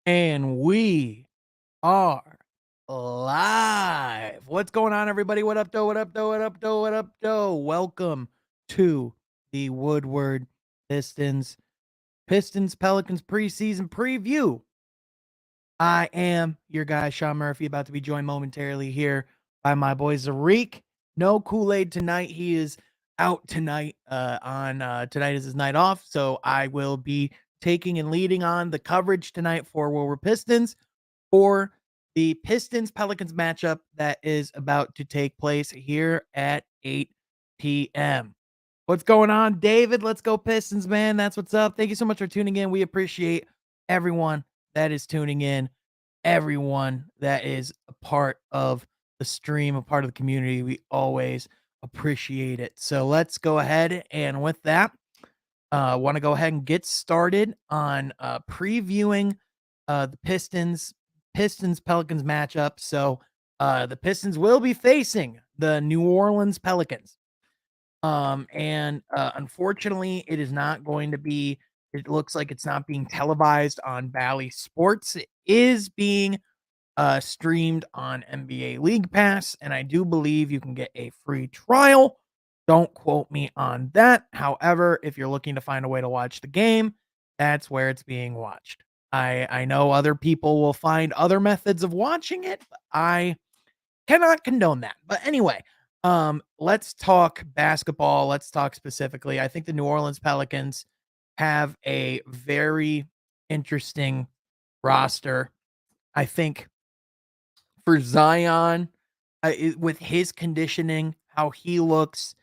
And we are live. What's going on, everybody? What up, though? What up, though? What up, though? What up, though? Welcome to the Woodward Pistons Pelicans preseason preview. I am your guy, Sean Murphy, about to be joined momentarily here by my boy Zarik. No Kool-Aid tonight. He is out tonight. Tonight is his night off, so I will be taking and leading on the coverage tonight for Woodward Pistons for the Pistons Pelicans matchup that is about to take place here at 8 p.m. What's going on, David? Let's go Pistons, man. That's what's up. Thank you so much for tuning in. We appreciate everyone that is tuning in, everyone that is a part of the stream, a part of the community. We always appreciate it. So let's go ahead and with that, want to go ahead and get started on previewing the Pistons Pelicans matchup. So the Pistons will be facing the New Orleans Pelicans. And unfortunately, it is not going to be, it looks like it's not being televised on Bally Sports. It is being streamed on NBA League Pass, and I do believe you can get a free trial. Don't quote me on that. However, if you're looking to find a way to watch the game, that's where it's being watched. I know other people will find other methods of watching it, but I cannot condone that. But anyway, let's talk basketball. Let's talk specifically. I think the New Orleans Pelicans have a very interesting roster. I think for Zion, with his conditioning, how he looks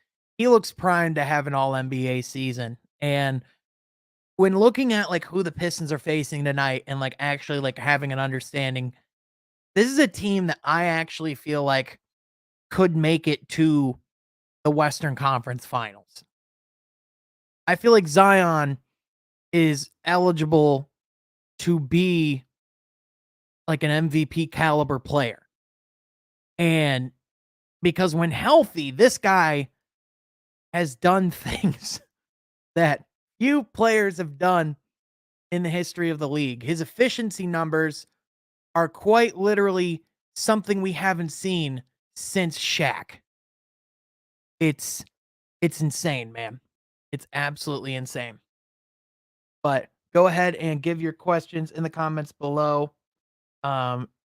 primed to have an all NBA season. And when looking at like who the Pistons are facing tonight and like actually like having an understanding, this is a team that I actually feel like could make it to the Western Conference Finals. I feel like Zion is eligible to be like an MVP caliber player. And because when healthy, this guy has done things that few players have done in the history of the league. His efficiency numbers are quite literally something we haven't seen since Shaq. It's insane, man. It's absolutely insane. But go ahead and give your questions in the comments below.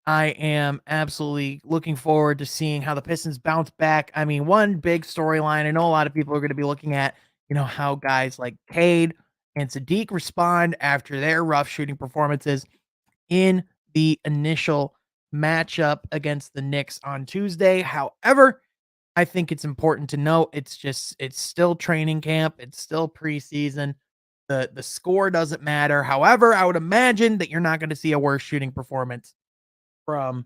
I am absolutely looking forward to seeing how the Pistons bounce back. I mean, one big storyline, I know a lot of people are going to be looking at, how guys like Cade and Sadiq respond after their rough shooting performances in the initial matchup against the Knicks on Tuesday. However, I think it's important to note it's still training camp, it's still preseason. The score doesn't matter. However, I would imagine that you're not going to see a worse shooting performance from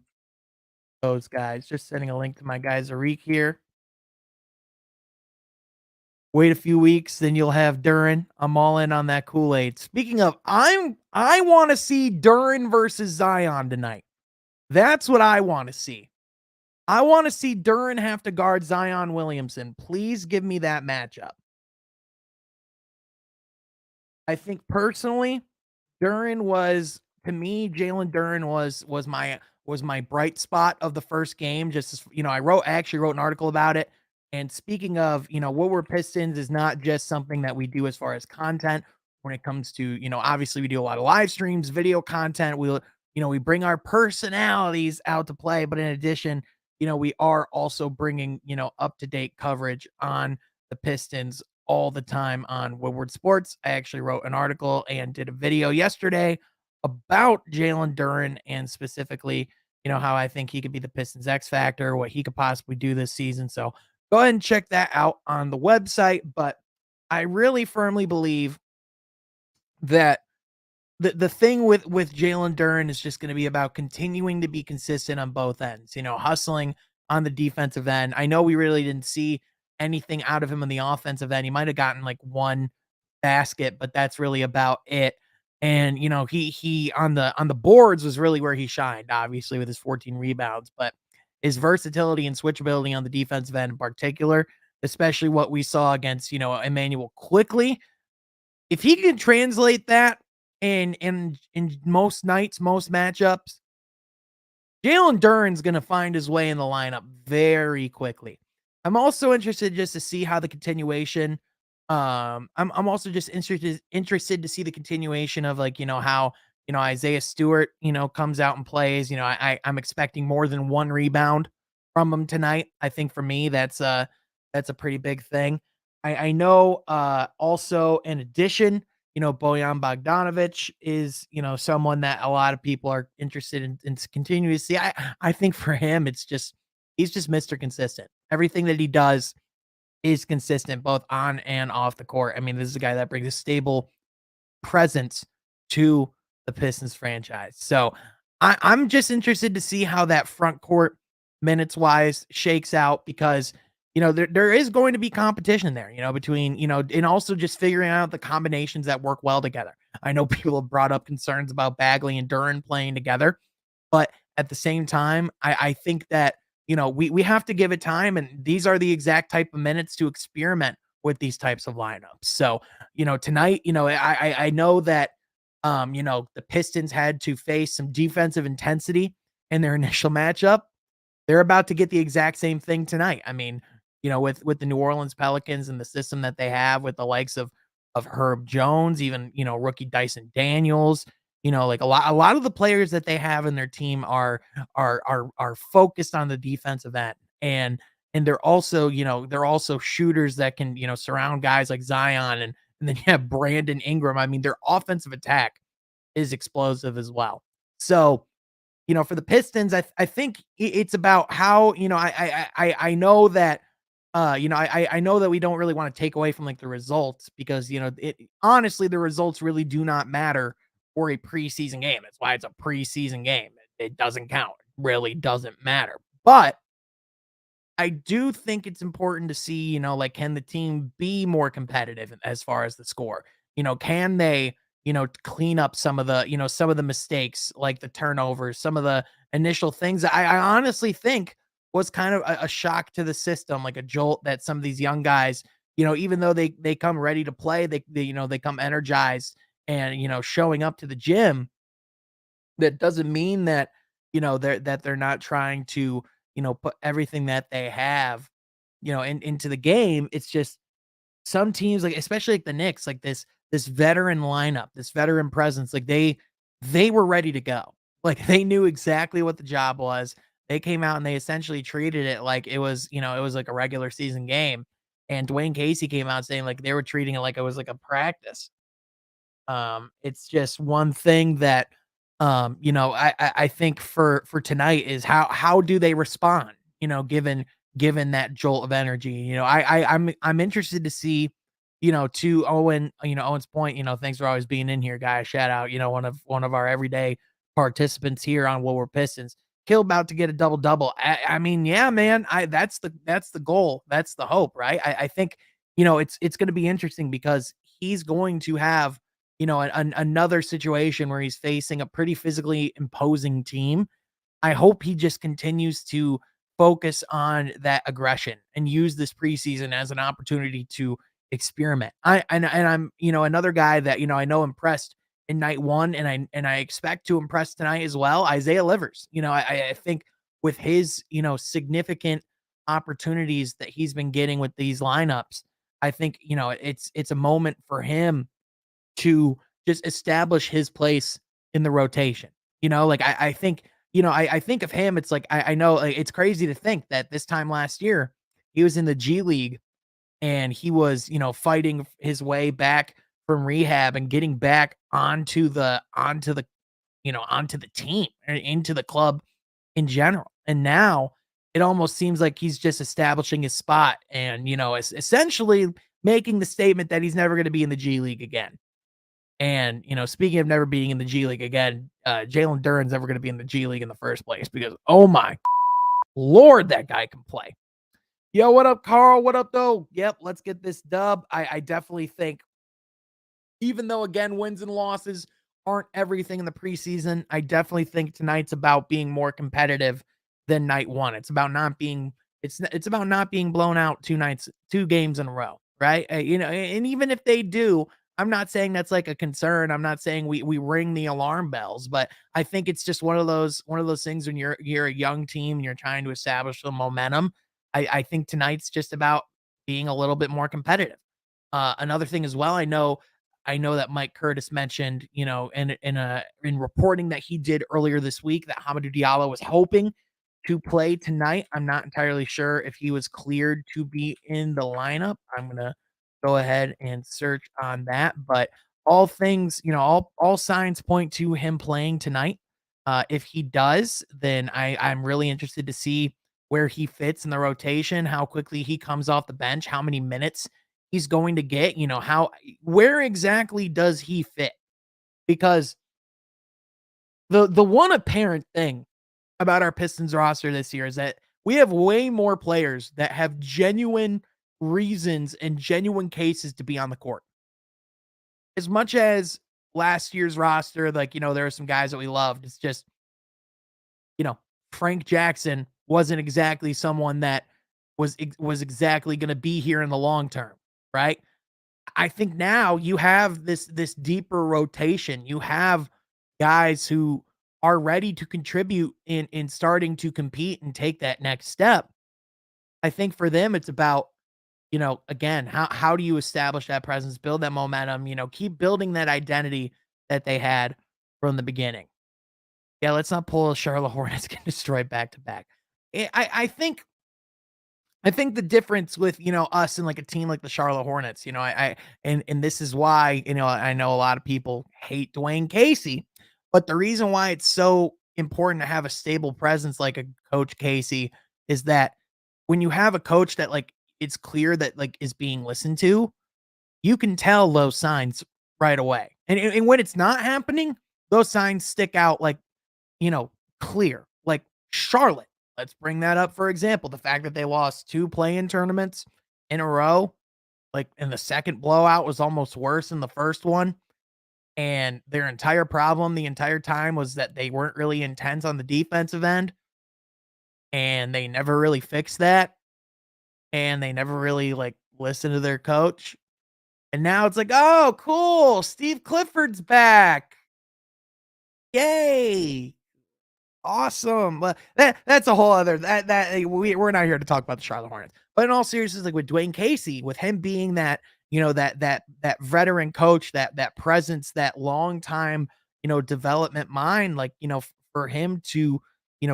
those guys. Just sending a link to my guy Zarik here. Wait a few weeks, then you'll have Duren. I'm all in on that Kool-Aid. Speaking of, I want to see Duren versus Zion tonight. That's what I want to see. I want to see Duren have to guard Zion Williamson. Please give me that matchup. I think personally, Duren was, to me, Jalen Duren was my bright spot of the first game. Just as, I actually wrote an article about it. And speaking of, Woodward Pistons is not just something that we do as far as content when it comes to, obviously we do a lot of live streams, video content. We bring our personalities out to play, but in addition, we are also bringing, up-to-date coverage on the Pistons all the time on Woodward Sports. I actually wrote an article and did a video yesterday about Jalen Duren and specifically, how I think he could be the Pistons X factor, what he could possibly do this season. So go ahead and check that out on the website. But I really firmly believe that the thing with Jalen Duren is just going to be about continuing to be consistent on both ends, hustling on the defensive end. I know we really didn't see anything out of him on the offensive end. He might have gotten like one basket, but that's really about it. And he on the boards was really where he shined, obviously with his 14 rebounds, but his versatility and switchability on the defensive end in particular, especially what we saw against, Emmanuel quickly. If he can translate that And in most nights, most matchups, Jalen Duren's gonna find his way in the lineup very quickly. I'm also interested just to see how the continuation. I'm also just interested to see the continuation of, like, how, Isaiah Stewart, comes out and plays. I'm expecting more than one rebound from him tonight. I think for me that's a pretty big thing. I know also in addition, Bojan Bogdanovic is, someone that a lot of people are interested in continuing to see. I think for him, he's just Mr. Consistent. Everything that he does is consistent both on and off the court. I mean, this is a guy that brings a stable presence to the Pistons franchise. So I'm just interested to see how that front court minutes wise shakes out, because there is going to be competition there, between, and also just figuring out the combinations that work well together. I know people have brought up concerns about Bagley and Duren playing together, but at the same time, I think that, we have to give it time, and these are the exact type of minutes to experiment with these types of lineups. So, tonight, I know that the Pistons had to face some defensive intensity in their initial matchup. They're about to get the exact same thing tonight. I mean, with the New Orleans Pelicans and the system that they have with the likes of Herb Jones, even, rookie Dyson Daniels, like a lot of the players that they have in their team are focused on the defensive end. And they're also shooters that can, surround guys like Zion, and then you have Brandon Ingram. I mean, their offensive attack is explosive as well. So, for the Pistons, I think it's about how, I know that, I know that we don't really want to take away from, like, the results, because, honestly, the results really do not matter for a preseason game. That's why it's a preseason game. It doesn't count. It really doesn't matter. But I do think it's important to see, like, can the team be more competitive as far as the score? Can they, clean up some of the mistakes, like the turnovers, some of the initial things that I honestly think was kind of a shock to the system, like a jolt, that some of these young guys, even though they come ready to play, they come energized and, showing up to the gym. That doesn't mean that, they're not trying to, put everything that they have, into the game. It's just some teams, like, especially like the Knicks, like this veteran lineup, this veteran presence, like they were ready to go. Like, they knew exactly what the job was. They came out and they essentially treated it like it was like a regular season game. And Dwayne Casey came out saying, like, they were treating it like it was like a practice. It's just one thing that, I think for tonight is how do they respond, given that jolt of energy. I'm interested to see, to Owen's point, thanks for always being in here, guys. Shout out, one of our everyday participants here on Woodward Pistons. Kill about to get a double double. I mean, yeah, man. That's the goal. That's the hope, right? I think, it's going to be interesting, because he's going to have, another situation where he's facing a pretty physically imposing team. I hope he just continues to focus on that aggression and use this preseason as an opportunity to experiment. I'm, another guy that, I know impressed in night one, and I expect to impress tonight as well. Isaiah Livers. I think with his, significant opportunities that he's been getting with these lineups, I think, it's a moment for him to just establish his place in the rotation. Like, I think, I think of him, it's like, I know, like, it's crazy to think that this time last year, he was in the G League, and he was, fighting his way back from rehab and getting back onto the team and into the club in general. And now it almost seems like he's just establishing his spot and, essentially making the statement that he's never going to be in the G League again. And, speaking of never being in the G League again, Jalen Duren's never going to be in the G League in the first place, because, oh my Lord, that guy can play. Yo, what up, Carl? What up, though? Yep, let's get this dub. I definitely think, even though, again, wins and losses aren't everything in the preseason, I definitely think tonight's about being more competitive than night one. It's about not being blown out two games in a row, right? And even if they do, I'm not saying that's like a concern. I'm not saying we ring the alarm bells, but I think it's just one of those things when you're a young team and you're trying to establish the momentum. I think tonight's just about being a little bit more competitive. Another thing as well, I know that Mike Curtis mentioned, in reporting that he did earlier this week that Hamidou Diallo was hoping to play tonight. I'm not entirely sure if he was cleared to be in the lineup. I'm gonna go ahead and search on that, but all things, all signs point to him playing tonight. If he does, then I'm really interested to see where he fits in the rotation, how quickly he comes off the bench, how many minutes he's going to get, how where exactly does he fit? Because the one apparent thing about our Pistons roster this year is that we have way more players that have genuine reasons and genuine cases to be on the court. As much as last year's roster, like, there are some guys that we loved. It's just, you know, Frank Jackson wasn't exactly someone that was exactly going to be here in the long term, right? I think now you have this deeper rotation. You have guys who are ready to contribute in starting to compete and take that next step. I think for them it's about, again, how do you establish that presence, build that momentum, keep building that identity that they had from the beginning. Yeah, let's not pull a Charlotte Hornets get destroyed back to back. I think the difference with, us and like a team like the Charlotte Hornets, and this is why, I know a lot of people hate Dwayne Casey, but the reason why it's so important to have a stable presence like a Coach Casey is that when you have a coach that like it's clear that like is being listened to, you can tell those signs right away. And when it's not happening, those signs stick out like, you know, clear. Like Charlotte, let's bring that up for example. The fact that they lost 2 play-in tournaments in a row, like, and the second blowout was almost worse than the first one, and their entire problem the entire time was that they weren't really intense on the defensive end, and they never really fixed that, and they never really, like, listened to their coach, and now it's like, "Oh, cool, Steve Clifford's back. Yay." Awesome. Well, that's a whole other we're not here to talk about the Charlotte Hornets. But in all seriousness, like with Dwayne Casey, with him being that, that veteran coach, that presence, that long time, development mind, like, for him to,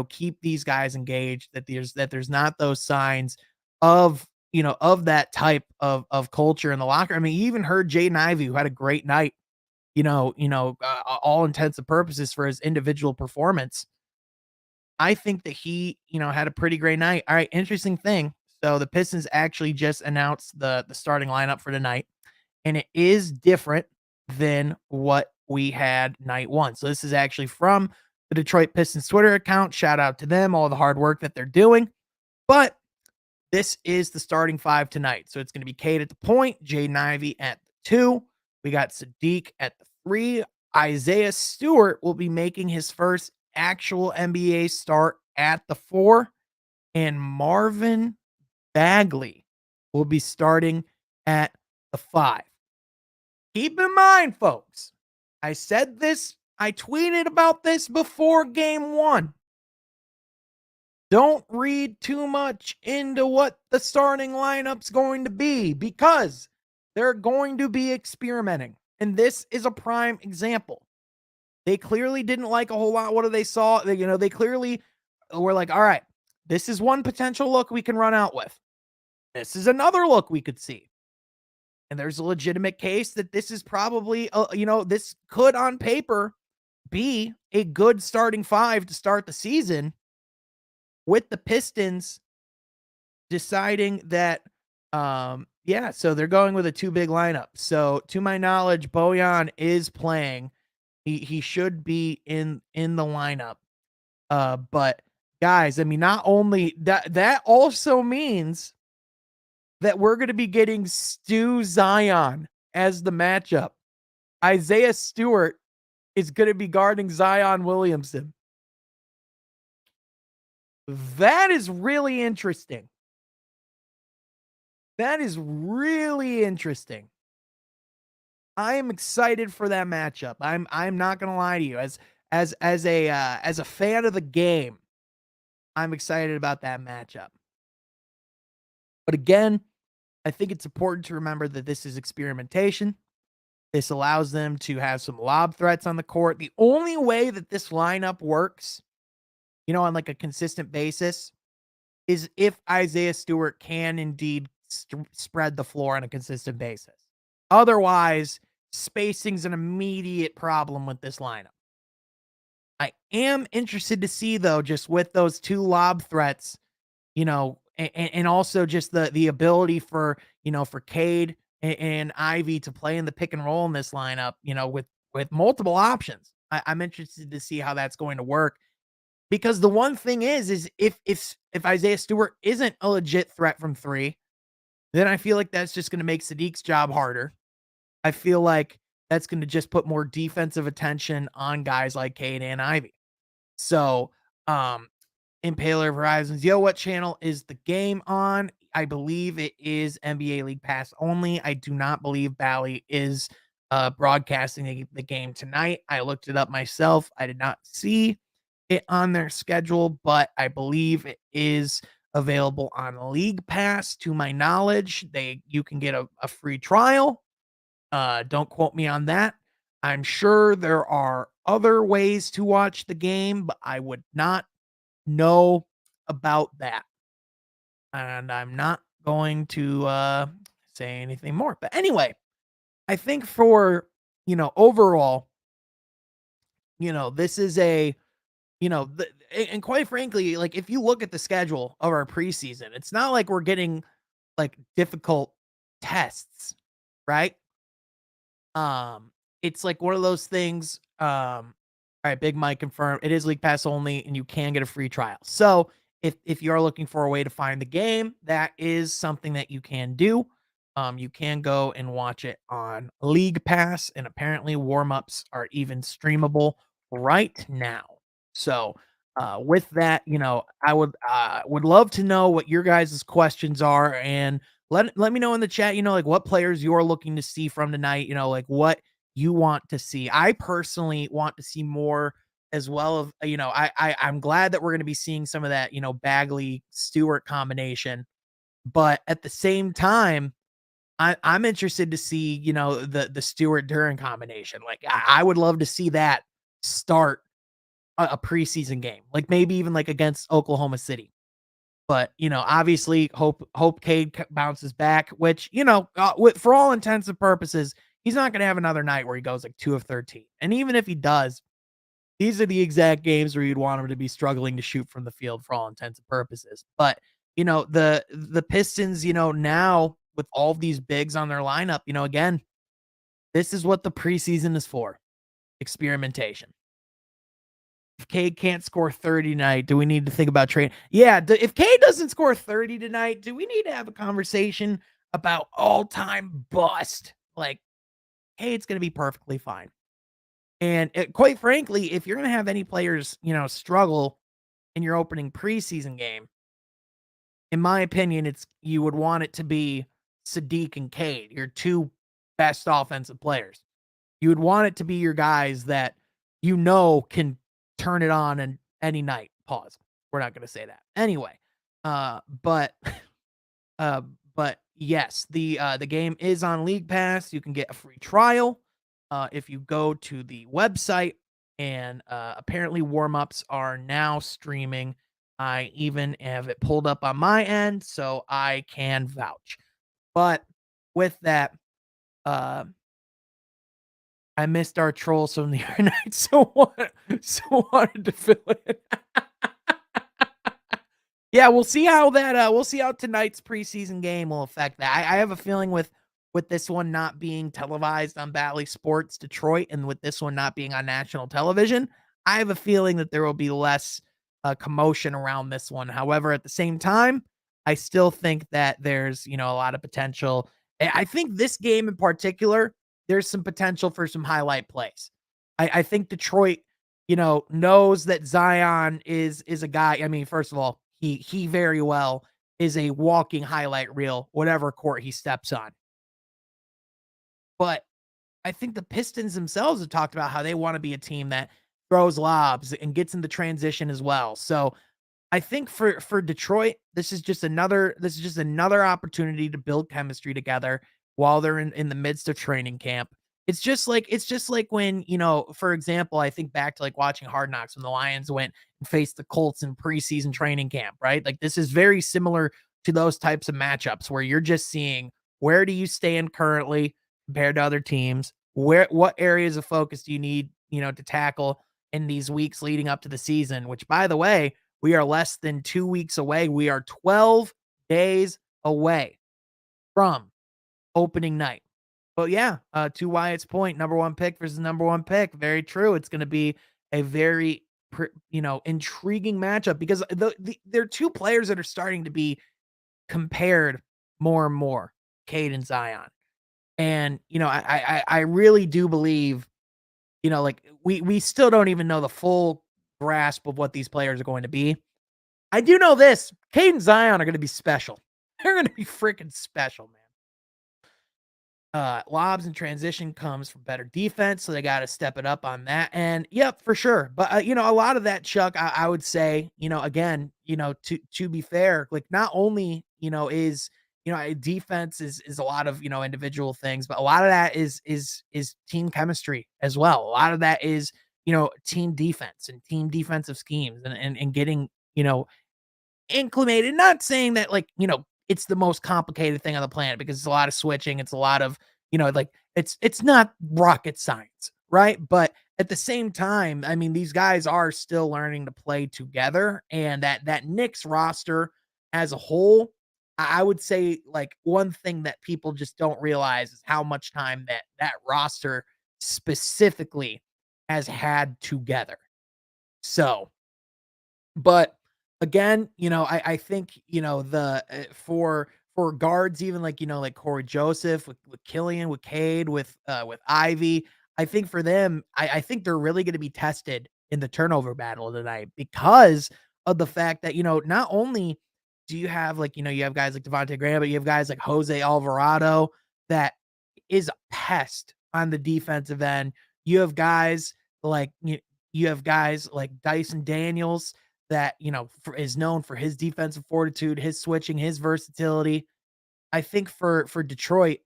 keep these guys engaged, that there's not those signs of, of that type of culture in the locker. I mean, you even heard Jaden Ivey, who had a great night, all intents and purposes for his individual performance. I think that he, had a pretty great night. All right, interesting thing. So the Pistons actually just announced the starting lineup for tonight, and it is different than what we had night one. So this is actually from the Detroit Pistons Twitter account. Shout out to them, all the hard work that they're doing. But this is the starting five tonight. So it's going to be Cade at the point, Jaden Ivey at the 2. We got Sadiq at the 3. Isaiah Stewart will be making his first actual NBA start at the 4. And Marvin Bagley will be starting at the 5. Keep in mind, folks, I said this, I tweeted about this before game 1. Don't read too much into what the starting lineup's going to be because they're going to be experimenting. And this is a prime example. They clearly didn't like a whole lot what they saw. They clearly were like, all right, this is one potential look we can run out with. This is another look we could see. And there's a legitimate case that this is probably, this could on paper be a good starting 5 to start the season, with the Pistons deciding that, so they're going with a 2 big lineup. So to my knowledge, Bojan is playing. He should be in the lineup. But guys, I mean, not only that also means that we're going to be getting Stu Zion as the matchup. Isaiah Stewart is going to be guarding Zion Williamson. That is really interesting. That is really interesting. I am excited for that matchup. I'm not gonna lie to you. As a fan of the game, I'm excited about that matchup. But again, I think it's important to remember that this is experimentation. This allows them to have some lob threats on the court. The only way that this lineup works, on like a consistent basis, is if Isaiah Stewart can indeed spread the floor on a consistent basis. Otherwise, spacing's an immediate problem with this lineup. I am interested to see, though, just with those two lob threats, and also just the ability for, for Cade and Ivy to play in the pick and roll in this lineup, with multiple options. I'm interested to see how that's going to work. Because the one thing is if Isaiah Stewart isn't a legit threat from three, then I feel like that's just going to make Sadiq's job harder. I feel like that's going to just put more defensive attention on guys like Cade and Ivy. So, Impaler Horizons, yo, what channel is the game on? I believe it is NBA League Pass only. I do not believe Bally is broadcasting the game tonight. I looked it up myself. I did not see it on their schedule, but I believe it is available on League Pass. To my knowledge, you can get a free trial. Don't quote me on that. I'm sure there are other ways to watch the game, but I would not know about that. And I'm not going to say anything more. But anyway, I think for, overall, this is and quite frankly, like if you look at the schedule of our preseason, it's not like we're getting like difficult tests, right? It's like one of those things. All right, Big Mike confirmed it is League Pass only, and you can get a free trial. So if you are looking for a way to find the game, that is something that you can do. You can go and watch it on League Pass, and apparently warm-ups are even streamable right now. So with that, I would love to know what your guys' questions are, and let me know in the chat, like what players you're looking to see from tonight, like what you want to see. I personally want to see more as well of, I'm glad that we're going to be seeing some of that, Bagley Stewart combination, but at the same time, I'm interested to see, the Stewart Duren combination. Like I would love to see that start a preseason game, like maybe even like against Oklahoma City. But, obviously hope Cade bounces back, which, for all intents and purposes, he's not going to have another night where he goes like 2 of 13. And even if he does, these are the exact games where you'd want him to be struggling to shoot from the field for all intents and purposes. But, the Pistons, now with all of these bigs on their lineup, again, this is what the preseason is for. Experimentation. If Cade can't score 30 tonight, do we need to think about trading? Yeah, if Cade doesn't score 30 tonight, do we need to have a conversation about all-time bust? Like, Cade's going to be perfectly fine. And quite frankly, if you're going to have any players, struggle in your opening preseason game, in my opinion, you would want it to be Sadiq and Cade, your two best offensive players. You would want it to be your guys that can turn it on and any night. Pause. We're not going to say that. Anyway, but but yes, the game is on League Pass. You can get a free trial if you go to the website, and apparently warm-ups are now streaming. I even have it pulled up on my end, so I can vouch. But with that, I missed our trolls from the other night, so wanted to fill it. Yeah, we'll see how tonight's preseason game will affect that. I have a feeling with this one not being televised on Bally Sports Detroit, and with this one not being on national television, I have a feeling that there will be less commotion around this one. However, at the same time, I still think that there's, a lot of potential. I think this game in particular, there's some potential for some highlight plays. I think Detroit, knows that Zion is a guy. I mean, first of all, he very well is a walking highlight reel, whatever court he steps on. But I think the Pistons themselves have talked about how they want to be a team that throws lobs and gets into transition as well. So I think for Detroit, this is just another opportunity to build chemistry together while they're in the midst of training camp. It's just like when, for example, I think back to like watching Hard Knocks when the Lions went and faced the Colts in preseason training camp, right? Like this is very similar to those types of matchups where you're just seeing where do you stand currently compared to other teams? What areas of focus do you need, to tackle in these weeks leading up to the season, which by the way, we are less than 2 weeks away. We are 12 days away from opening night. But yeah, to Wyatt's point, number 1 pick versus number 1 pick. Very true. It's going to be a very intriguing matchup because there are 2 players that are starting to be compared more and more, Cade and Zion. And, I really do believe, like we still don't even know the full grasp of what these players are going to be. I do know this, Cade and Zion are gonna be special. They're gonna be freaking special, man. Lobs and transition comes from better defense, so they gotta step it up on that, and yep, for sure, but, a lot of that, Chuck, I would say, again, to be fair, like, not only, defense is a lot of, individual things, but a lot of that is team chemistry as well. A lot of that is, team defense and team defensive schemes and getting, inclinated, not saying that like, it's the most complicated thing on the planet because it's a lot of switching, it's a lot of, like it's not rocket science, right? But at the same time, I mean, these guys are still learning to play together and that Knicks roster as a whole, I would say like one thing that people just don't realize is how much time that roster specifically has had together. So, but again, I think, the for guards, even like, like Corey Joseph with Killian, with Cade, with Ivy, I think for them, I think they're really going to be tested in the turnover battle tonight because of the fact that, not only do you have like, you have guys like Devontae Graham, but you have guys like Jose Alvarado that is a pest on the defensive end. You have guys like you have guys like Dyson Daniels that, is known for his defensive fortitude, his switching, his versatility. I think for Detroit,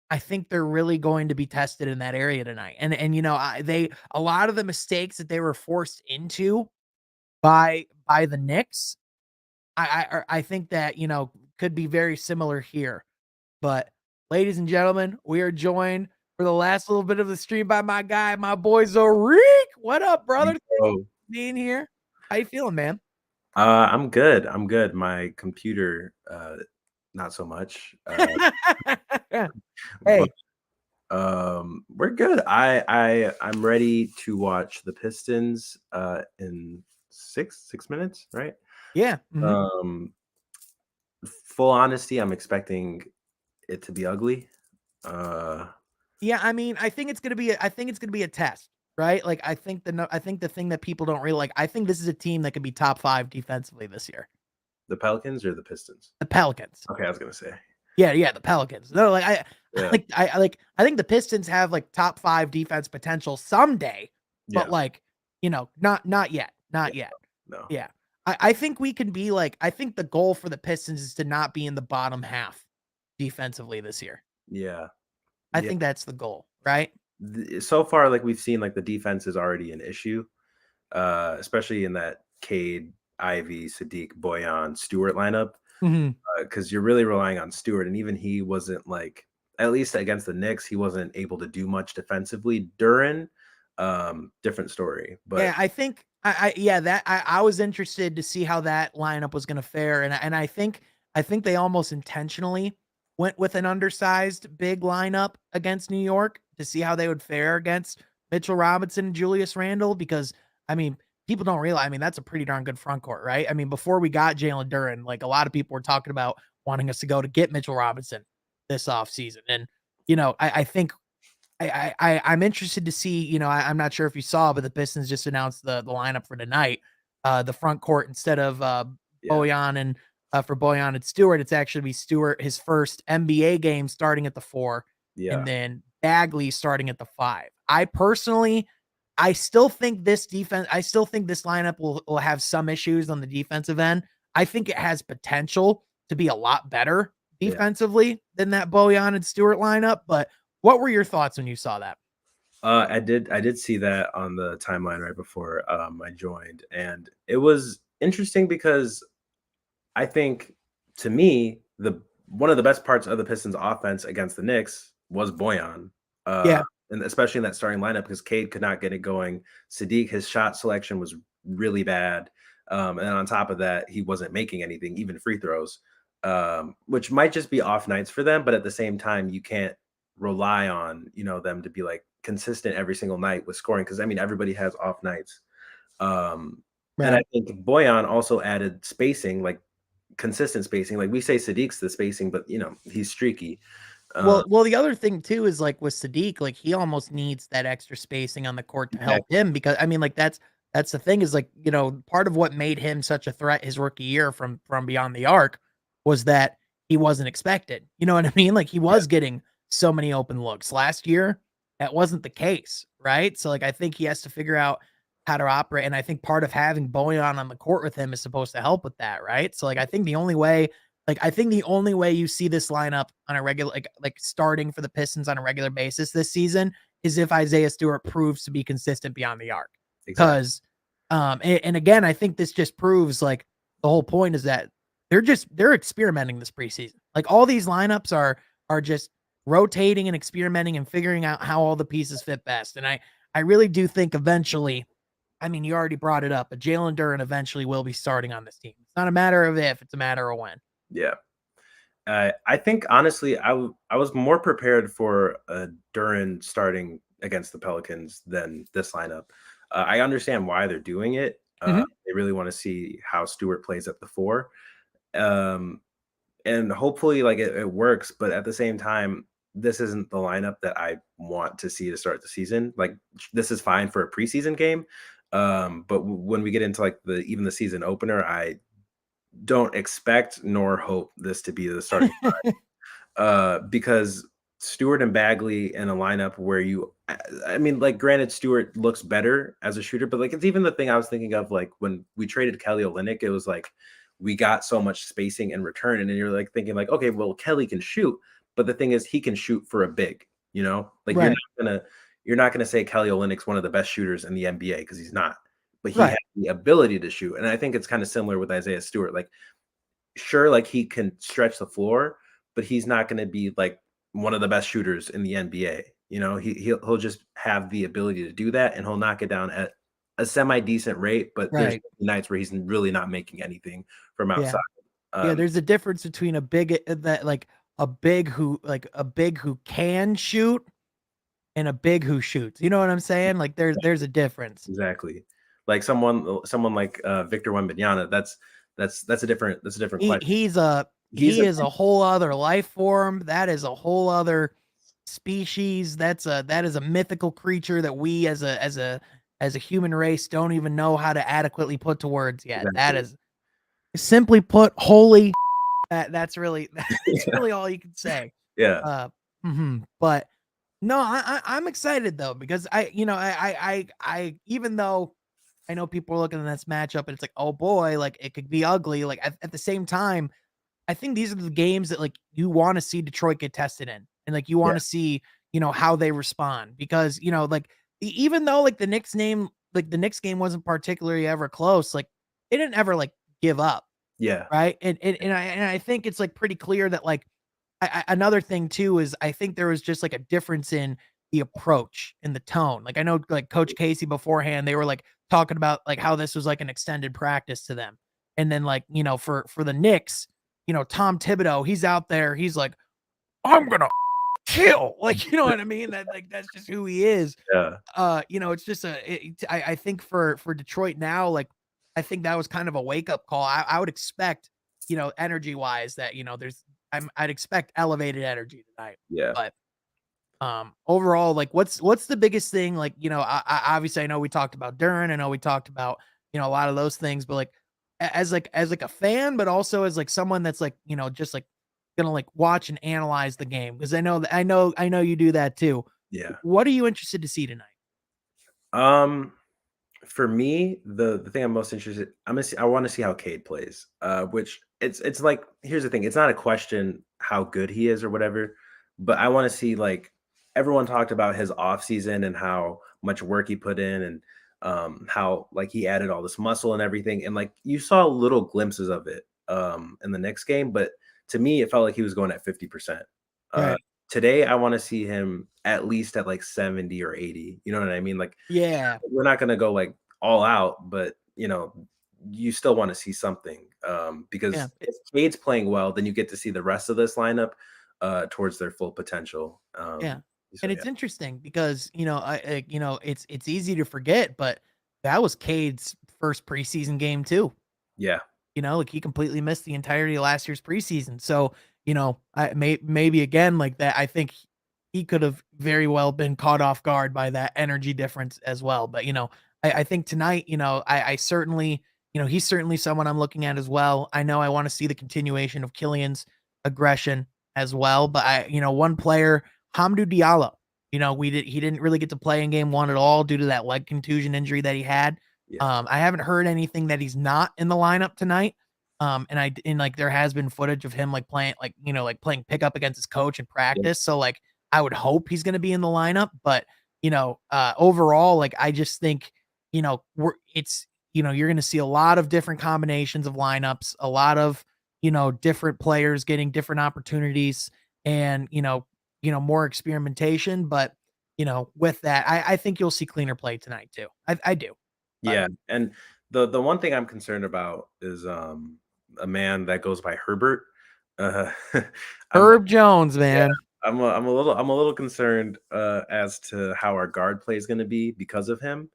I think they're really going to be tested in that area tonight. And they a lot of the mistakes that they were forced into by the Knicks, I think that, could be very similar here. But ladies and gentlemen, we are joined for the last little bit of the stream by my guy, my boy Zorik. What up, brother? Oh, Being here. How you feeling, man? I'm good. I'm good. My computer, not so much. But Hey, we're good. I'm ready to watch the Pistons in six minutes, right? yeah, mhm. Um, full honesty, I'm expecting it to be ugly. Uh, Yeah, I mean, I think it's gonna be a test, right? Like, I think the thing that people don't really like, I think this is a team that could be top 5 defensively this year. the Pelicans or the Pistons? The Pelicans. Okay, I was gonna say, Yeah, yeah, the Pelicans. No, like, yeah, I think the Pistons have, like, top 5 defense potential someday, but, yeah, like, not yet, yeah, not yet. no, Yeah. I think we can be like I think the goal for the Pistons is to not be in the bottom half defensively this year. yeah, I yeah. think that's the goal, right? So far, like we've seen, like the defense is already an issue, especially in that Cade, Ivy, Sadiq, Boyan, Stewart lineup, Mhm. because you're really relying on Stewart, and even he wasn't like, at least against the Knicks, he wasn't able to do much defensively. Duren, different story, Yeah, but I think I yeah, that I was interested to see how that lineup was gonna fare, and I think they almost intentionally went with an undersized big lineup against New York to see how they would fare against Mitchell Robinson and Julius Randle because, I mean, people don't realize, I mean, that's a pretty darn good front court, right? I mean, before we got Jalen Duren, like, a lot of people were talking about wanting us to go to get Mitchell Robinson this offseason, and, I think I'm interested to see, I'm not sure if you saw, but the Pistons just announced the lineup for tonight. The front court instead of yeah, Bojan and for Bojan and Stewart, it's actually be Stewart his first NBA game starting at the 4, yeah, and then Bagley starting at the 5. I still think this lineup will have some issues on the defensive end. I think it has potential to be a lot better Yeah. defensively than that Bojan and Stewart lineup. But what were your thoughts when you saw that? I did see that on the timeline right before I joined, and it was interesting because I think, to me, the one of the best parts of the Pistons offense against the Knicks was Boyan. Uh, Yeah. and especially in that starting lineup because Cade could not get it going. Sadiq, his shot selection was really bad. And on top of that, he wasn't making anything, even free throws, which might just be off nights for them. But at the same time, you can't rely on, them to be like consistent every single night with scoring. Cause I mean, everybody has off nights. And I Right. think Boyan also added spacing, like consistent spacing. Like we say Sadiq's the spacing, but he's streaky. Uh, Well, the other thing too is like with Sadiq, like he almost needs that extra spacing on the court to help exactly. him because I mean, like that's the thing is like part of what made him such a threat his rookie year from beyond the arc was that he wasn't expected. You know what I mean? Like he Yeah, was getting so many open looks last year. That wasn't the case, right? So like I think he has to figure out how to operate, and I think part of having Boyan on the court with him is supposed to help with that, right? So like I think the only way you see this lineup on a regular like starting for the Pistons on a regular basis this season is if Isaiah Stewart proves to be consistent beyond the arc. exactly. Because and again, I think this just proves like the whole point is that they're experimenting this preseason. Like all these lineups are just rotating and experimenting and figuring out how all the pieces fit best. And I really do think eventually, I mean, you already brought it up, but Jalen Duren eventually will be starting on this team. It's not a matter of if, it's a matter of when. Yeah. I think honestly, I was more prepared for Duren starting against the Pelicans than this lineup. I understand why they're doing it. Mhm. They really want to see how Stewart plays at the 4. Um, and hopefully like it works, but at the same time, this isn't the lineup that I want to see to start the season. Like this is fine for a preseason game. But when we get into like even the season opener, I don't expect nor hope this to be the starting because Stewart and Bagley in a lineup where I mean, like, granted, Stewart looks better as a shooter, but like, it's even the thing I was thinking of, like, when we traded Kelly Olynyk, it was like we got so much spacing in return, and then you're like thinking, like, okay, well, Kelly can shoot, but the thing is, he can shoot for a big, like Right. you're not gonna say Kelly Olynyk's one of the best shooters in the NBA because he's not, but he has Right. the ability to shoot, and I think it's kind of similar with Isaiah Stewart, like sure, like he can stretch the floor, but he's not going to be like one of the best shooters in the NBA. He'll just have the ability to do that, and he'll knock it down at a semi decent rate. But there's Right. nights where he's really not making anything from Yeah. outside. Yeah, Um, there's a difference between a big that like a big who can shoot and a big who shoots. You know what I'm saying? Like there's a difference. exactly. Like someone like Victor Wembanyama. That's a different He question. he's a He's he a is a whole other life form. That is a whole other species. That is a mythical creature that we as a human race don't even know how to adequately put to words yet. That exactly. is simply put, holy that's really that's really all you can say. Yeah, But no, I'm excited though because I even though I know people are looking at this matchup and it's like, oh boy, like it could be ugly. Like at the same time, I think these are the games that like you want to see Detroit get tested in, and like you yeah, want to see how they respond because like even though like the Knicks game wasn't particularly ever close, like they didn't ever like give up, yeah, right? And I think it's like pretty clear that like another thing too is I think there was just like a difference in the approach and the tone. Like I know like Coach Casey beforehand, they were like talking about like how this was like an extended practice to them. And then like, for the Knicks, Tom Thibodeau, he's out there, he's like, I'm gonna kill. Like, you know what I mean? That's just who he is. yeah, It's just I think for Detroit now, like I think that was kind of a wake up call. I would expect, energy wise that, I'd expect elevated energy tonight. yeah. But overall, like what's the biggest thing? Like, obviously I know we talked about Duren, I know we talked about, a lot of those things, but like as like a fan, but also as like someone that's like, just like gonna like watch and analyze the game. Because I know you do that too. Yeah. What are you interested to see tonight? Um, for me, the thing I'm most interested, I want to see how Cade plays. Which it's like, here's the thing, it's not a question how good he is or whatever, but I want to see, like, everyone talked about his off season and how much work he put in, and how, like, he added all this muscle and everything, and like you saw little glimpses of it in the next game, but to me it felt like he was going at 50%. Uh Right. Today I want to see him at least at like 70 or 80. You know what I mean? Like, Yeah. we're not gonna go, like, all out, but, you still wanna see something, Yeah. because if Cade's playing well, then you get to see the rest of this lineup, towards their full potential, Yeah. so And yeah. it's interesting because, it's easy to forget, but that was Cade's first preseason game too. Yeah, Like he completely missed the entirety of last year's preseason. So, maybe again like that. I think he could have very well been caught off guard by that energy difference as well. But I think tonight, I certainly, he's certainly someone I'm looking at as well. I know I want to see the continuation of Killian's aggression as well. But one player, Hamdou Diallo. He didn't really get to play in game one at all due to that leg contusion injury that he had. yeah, I haven't heard anything that he's not in the lineup tonight. And like there has been footage of him like playing like playing pickup against his coach in yeah, practice. So like I would hope he's gonna be in the lineup. But overall, like I just think, you're gonna see a lot of different combinations of lineups, a lot of different players getting different opportunities and more experimentation. But with that, I think you'll see cleaner play tonight too. I do. But yeah, and the one thing I'm concerned about is, a man that goes by Herbert. Uh, I'm Herb Jones, Yeah, man. I'm a little concerned, as to how our guard play is gonna be because of him.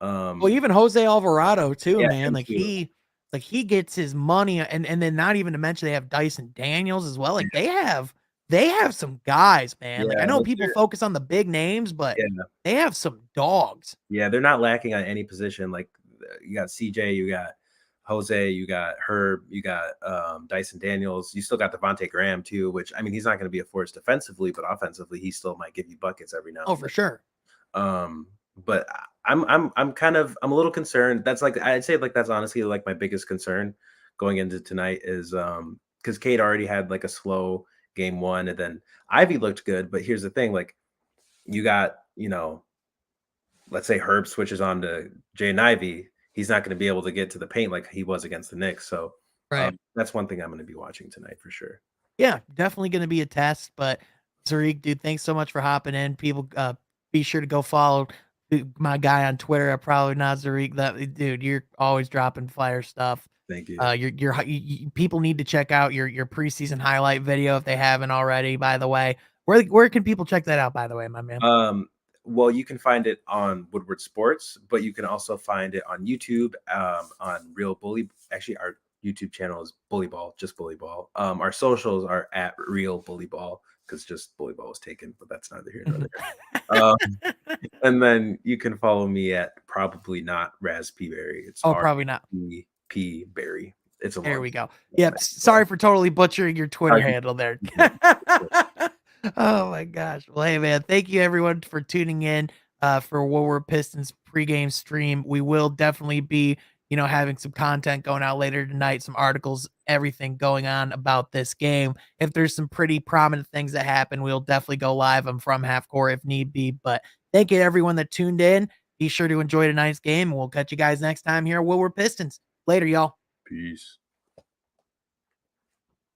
Well, Um, even Jose Alvarado too, yeah, man. him Like too. he gets his money, and then not even to mention they have Dyson Daniels as well. Like they have some guys, man. Like I Yeah, know like, people focus on the big names, but yeah. they have some dogs. Yeah, they're not lacking on any position. Like, you got CJ, you got Jose, you got Herb, you got Dyson Daniels. You still got Devontae Graham too, which, I mean, he's not going to be a force defensively, but offensively, he still might give you buckets every now Oh, and for then. sure. But I'm a little concerned. That's, like, I'd say, like, that's honestly like my biggest concern going into tonight is, because Cade already had like a slow game one, and then Ivy looked good. But here's the thing, like, you got, let's say Herb switches on to Jaden Ivey, he's not going to be able to get to the paint like he was against the Knicks. So, Right. that's one thing I'm going to be watching tonight for sure. Yeah, definitely gonna be a test. But Tariq, dude, thanks so much for hopping in. People, be sure to go follow my guy on Twitter. Probably not Tariq. That dude, you're always dropping fire stuff. Thank you. People need to check out your preseason highlight video if they haven't already. By the way, where can people check that out? By the way, my man. Um, well, you can find it on Woodward Sports, but you can also find it on YouTube, on Real Bully. Actually, our YouTube channel is Bully Ball, just Bully Ball. Our socials are at Real Bully Ball, because just Bully Ball was taken, but that's neither here nor there. And then you can follow me at probably not Raz P Berry. It's Oh, R probably not. P Berry. It's a There long. we go. Yep. Sorry for totally butchering your Twitter handle there. Oh my gosh. Well, hey man, thank you everyone for tuning in for Woodward Pistons pregame stream. We will definitely be, having some content going out later tonight, some articles, everything going on about this game. If there's some pretty prominent things that happen, we'll definitely go live. I'm from half court if need be. But thank you to everyone that tuned in. Be sure to enjoy tonight's game, and we'll catch you guys next time here at Woodward Pistons. Later, y'all. Peace.